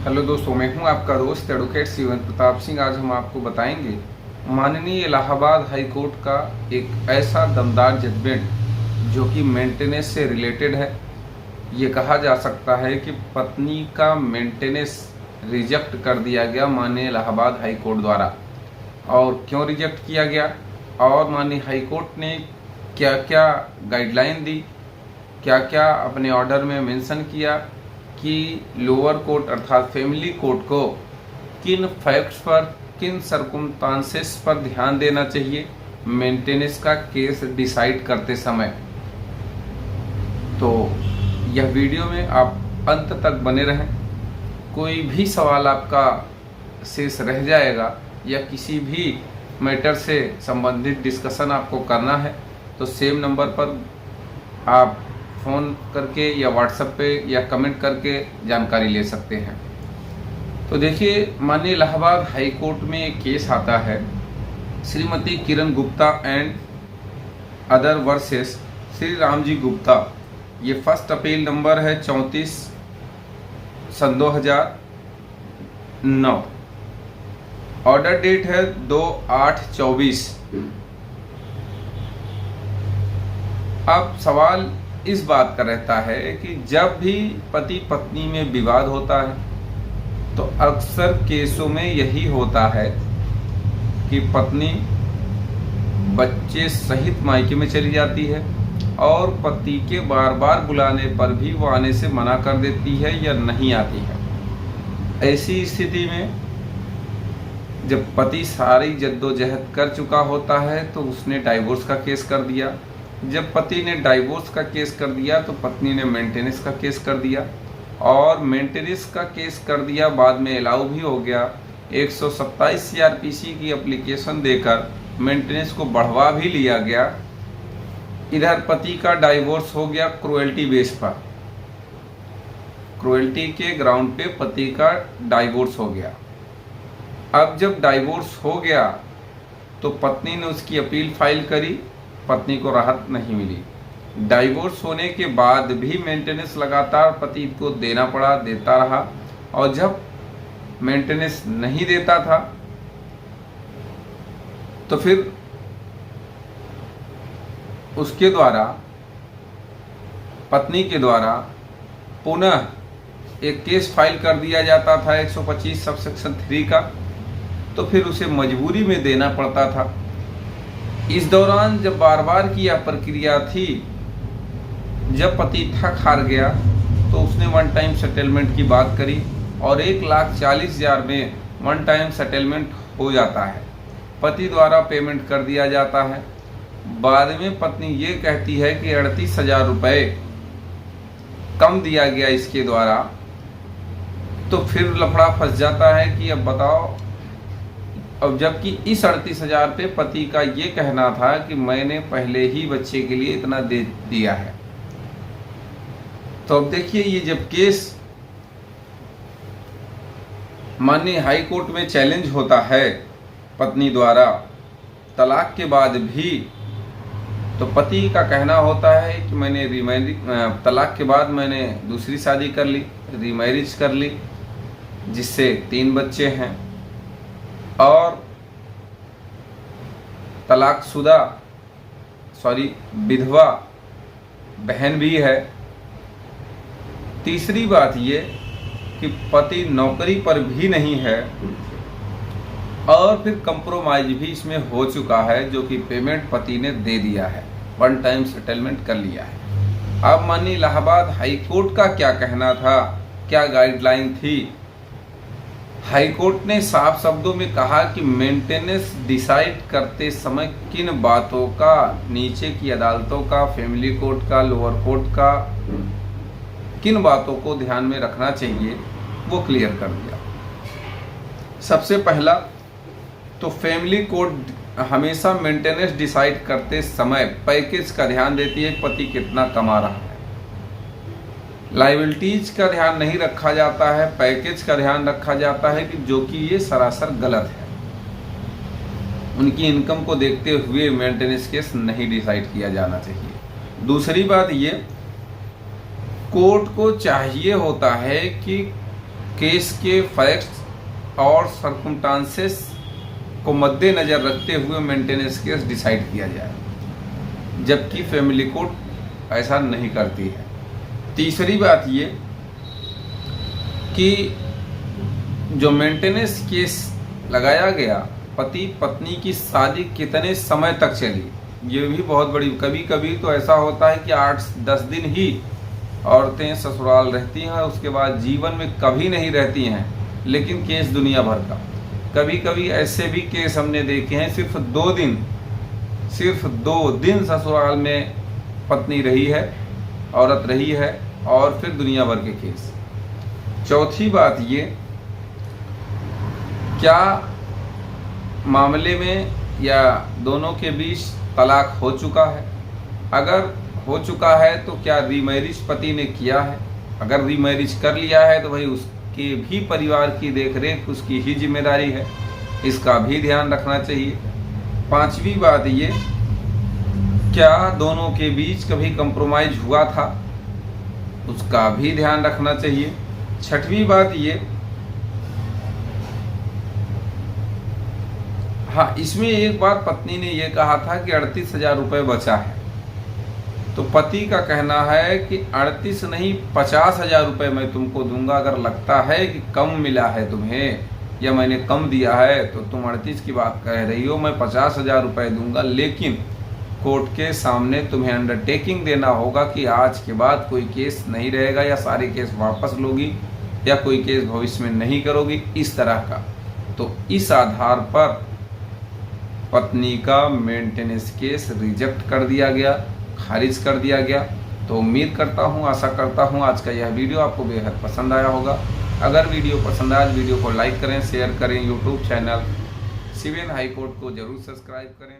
Hello दोस्तों, मैं हूं आपका दोस्त एडवोकेट शिवेंद्र प्रताप सिंह। आज हम आपको बताएंगे माननीय इलाहाबाद हाई कोर्ट का एक ऐसा दमदार जजमेंट जो कि मेंटेनेंस से रिलेटेड है। ये कहा जा सकता है कि पत्नी का मेंटेनेंस रिजेक्ट कर दिया गया माननीय इलाहाबाद हाई कोर्ट द्वारा। और क्यों रिजेक्ट किया गया और माननीय हाई कोर्ट ने क्या क्या गाइडलाइन दी, क्या क्या अपने ऑर्डर में मेंशन किया कि लोअर कोर्ट अर्थात फैमिली कोर्ट को किन फैक्ट्स पर, किन सर्कमस्टांसेस पर ध्यान देना चाहिए मेंटेनेंस का केस डिसाइड करते समय। तो यह वीडियो में आप अंत तक बने रहें। कोई भी सवाल आपका शेष रह जाएगा या किसी भी मैटर से संबंधित डिस्कशन आपको करना है तो सेम नंबर पर आप फ़ोन करके या व्हाट्सएप पे या कमेंट करके जानकारी ले सकते हैं। तो देखिए, माननीय इलाहाबाद हाई कोर्ट में एक केस आता है Shrimati Kiran Gupta and other versus Shri Ram ji Gupta. ये फर्स्ट अपील नंबर है 34/2009। ऑर्डर डेट है 2/8/24। अब सवाल इस बात का रहता है कि जब भी पति पत्नी में विवाद होता है तो अक्सर केसों में यही होता है कि पत्नी बच्चे सहित मायके में चली जाती है और पति के बार बार बुलाने पर भी वो आने से मना कर देती है या नहीं आती है। ऐसी स्थिति में जब पति सारी जद्दोजहद कर चुका होता है तो उसने डाइवोर्स का केस कर दिया। जब पति ने डाइवोर्स का केस कर दिया तो पत्नी ने मेंटेनेंस का केस कर दिया और मेंटेनेंस का केस कर दिया, बाद में अलाउ भी हो गया। 127 सीआरपीसी की एप्लीकेशन देकर मेंटेनेंस को बढ़वा भी लिया गया। इधर पति का डाइवोर्स हो गया क्रुएल्टी बेस पर, क्रुएल्टी के ग्राउंड पे पति का डाइवोर्स हो गया। अब जब डाइवोर्स हो गया तो पत्नी ने उसकी अपील फाइल करी, पत्नी को राहत नहीं मिली। डाइवोर्स होने के बाद भी मेंटेनेंस लगातार पति को देना पड़ा, देता रहा। और जब मेंटेनेंस नहीं देता था तो फिर उसके द्वारा, पत्नी के द्वारा पुनः एक केस फाइल कर दिया जाता था 125 सबसेक्शन 3 का। तो फिर उसे मजबूरी में देना पड़ता था। इस दौरान जब बार बार की यह प्रक्रिया थी, जब पति थक हार गया तो उसने वन टाइम सेटलमेंट की बात करी और 1,40,000 में वन टाइम सेटलमेंट हो जाता है, पति द्वारा पेमेंट कर दिया जाता है। बाद में पत्नी ये कहती है कि 38,000 रुपये कम दिया गया इसके द्वारा। तो फिर लफड़ा फंस जाता है कि अब बताओ, अब जबकि इस 38,000 पे पति का ये कहना था कि मैंने पहले ही बच्चे के लिए इतना दे दिया है। तो अब देखिए, ये जब केस माननीय हाई कोर्ट में चैलेंज होता है पत्नी द्वारा तलाक के बाद भी, तो पति का कहना होता है कि मैंने तलाक के बाद मैंने दूसरी शादी कर ली, रीमैरिज कर ली, जिससे 3 बच्चे हैं और विधवा बहन भी है। तीसरी बात ये कि पति नौकरी पर भी नहीं है और फिर कंप्रोमाइज भी इसमें हो चुका है, जो कि पेमेंट पति ने दे दिया है, वन टाइम सेटलमेंट कर लिया है। अब माननीय इलाहाबाद हाई कोर्ट का क्या कहना था, क्या गाइडलाइन थी? हाई कोर्ट ने साफ शब्दों में कहा कि मेंटेनेंस डिसाइड करते समय किन बातों का, नीचे की अदालतों का, फैमिली कोर्ट का, लोअर कोर्ट का, किन बातों को ध्यान में रखना चाहिए वो क्लियर कर दिया। सबसे पहला तो फैमिली कोर्ट हमेशा मेंटेनेंस डिसाइड करते समय पैकेज का ध्यान देती है, पति कितना कमा रहा है। लायबिलिटीज का ध्यान नहीं रखा जाता है, पैकेज का ध्यान रखा जाता है, कि जो कि ये सरासर गलत है। उनकी इनकम को देखते हुए मेंटेनेंस केस नहीं डिसाइड किया जाना चाहिए। दूसरी बात ये, कोर्ट को चाहिए होता है कि केस के फैक्ट्स और सर्कमस्टांसेस को मद्देनज़र रखते हुए मेंटेनेंस केस डिसाइड किया जाए, जबकि फैमिली कोर्ट ऐसा नहीं करती है। तीसरी बात ये कि जो मेंटेनेंस केस लगाया गया, पति पत्नी की शादी कितने समय तक चली, ये भी बहुत बड़ी। कभी कभी तो ऐसा होता है कि 8-10 दिन ही औरतें ससुराल रहती हैं, उसके बाद जीवन में कभी नहीं रहती हैं, लेकिन केस दुनिया भर का। कभी कभी ऐसे भी केस हमने देखे हैं, सिर्फ 2 दिन ससुराल में पत्नी रही है, औरत रही है, और फिर दुनिया भर के केस। चौथी बात ये, क्या मामले में या दोनों के बीच तलाक हो चुका है? अगर हो चुका है तो क्या रीमैरिज पति ने किया है? अगर रीमैरिज कर लिया है तो भाई उसके भी परिवार की देखरेख उसकी ही जिम्मेदारी है, इसका भी ध्यान रखना चाहिए। पांचवी बात ये, क्या दोनों के बीच कभी कंप्रोमाइज हुआ था? उसका भी ध्यान रखना चाहिए। छठवीं बात ये, हाँ, इसमें एक बार पत्नी ने ये कहा था कि 38,000 रुपये बचा है, तो पति का कहना है कि 38 नहीं 50,000 रुपये मैं तुमको दूंगा। अगर लगता है कि कम मिला है तुम्हें या मैंने कम दिया है तो तुम 38 की बात कह रही हो, मैं 50,000 रुपये दूंगा, लेकिन कोर्ट के सामने तुम्हें अंडरटेकिंग देना होगा कि आज के बाद कोई केस नहीं रहेगा, या सारे केस वापस लोगी, या कोई केस भविष्य में नहीं करोगी, इस तरह का। तो इस आधार पर पत्नी का मेंटेनेंस केस रिजेक्ट कर दिया गया, खारिज कर दिया गया। तो उम्मीद करता हूँ, आशा करता हूँ आज का यह वीडियो आपको बेहद पसंद आया होगा। अगर वीडियो पसंद आया तो वीडियो को लाइक करें, शेयर करें, YouTube channel CVN high court को जरूर सब्सक्राइब करें।